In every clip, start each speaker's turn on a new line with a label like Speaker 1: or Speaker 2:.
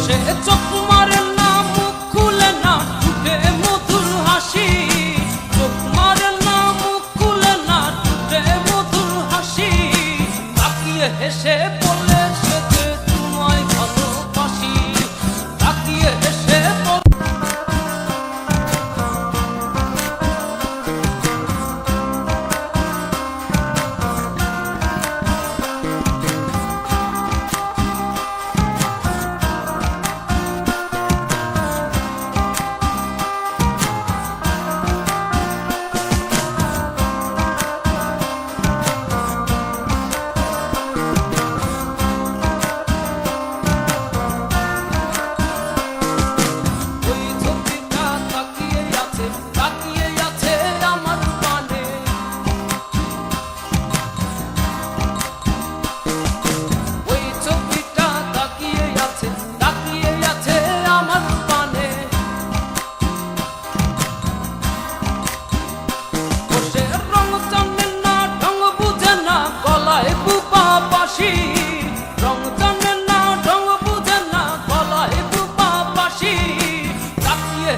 Speaker 1: বসে চোখ মারে না, মুখ খুলে না, ঠোঁটে মধুর হাসি। চোখ মারে না, মুখ খুলে না, ঠোঁটে মধুর হাসি। তাকিয়ে হেসে বলে সে যে তোমায় ভালোবাসি। তাকিয়ে হেসে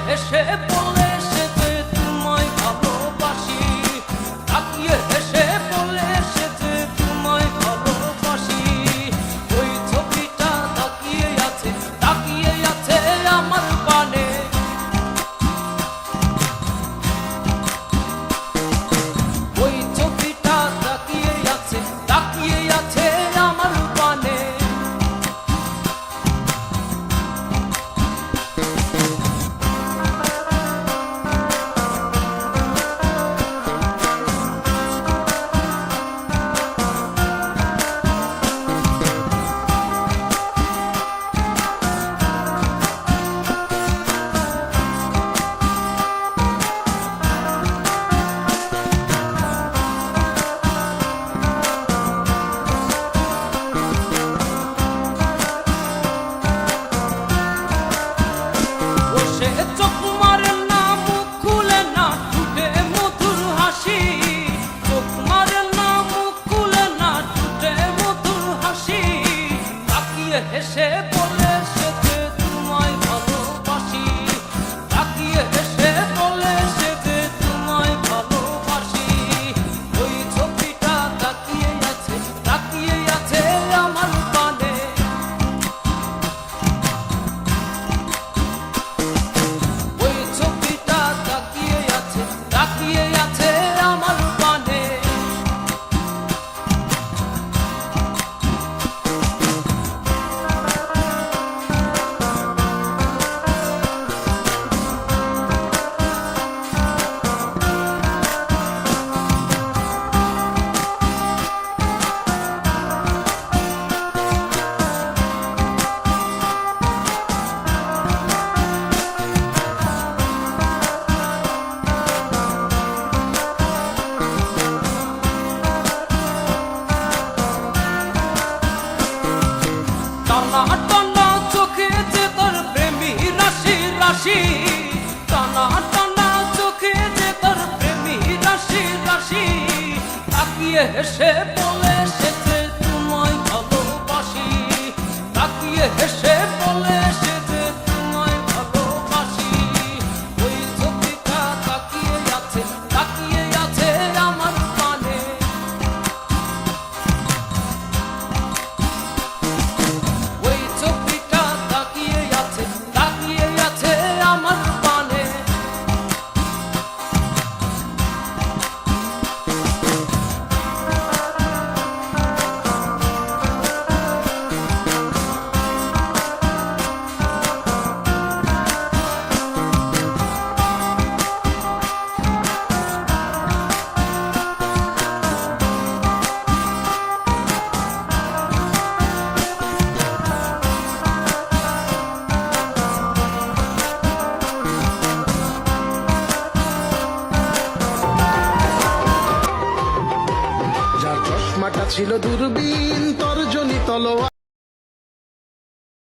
Speaker 1: হেসে বলে সে যে তোমায় ভালোবাসি। তাকিয়ে হেসে বলে সে যে তোমায় ভালোবাসি। ওই ছবিটা তাকিয়ে আছে আমার পানে। ওই ছবিটা তাকিয়ে আছে আমার পানে। চোখ মারে না, মুখ খুলে না, ঠোঁটে মধুর হাসি। চোখ মারে না, মুখ খুলে না, ঠোঁটে মধুর হাসি। তাকিয়ে হেসে বলে সে যে তোমায় ভালোবাসি। তাকিয়ে হেসে বলে সে যে তোমায় ভালোবাসি। ওই ছবিটা তাকিয়ে আছে আমার পানে। টানা টানা চোখে যে তোর প্রেমী রাশি রাশি। টানা টানা চোখে যে তোর প্রেমী রাশি রাশি। তাকিয়ে হেসে বলে সে যে তোমায় ভালোবাসি। তাকিয়ে হেসে বলে সে যে তোমায় ভালোবাসি। ওই ছবিটা তাকিয়ে আছে আমার পানে। ওই ছবিটা তাকিয়ে আছে আমার পানে।
Speaker 2: চশমাটা ছিল দূরবীন তর্জনী তলোয়ার।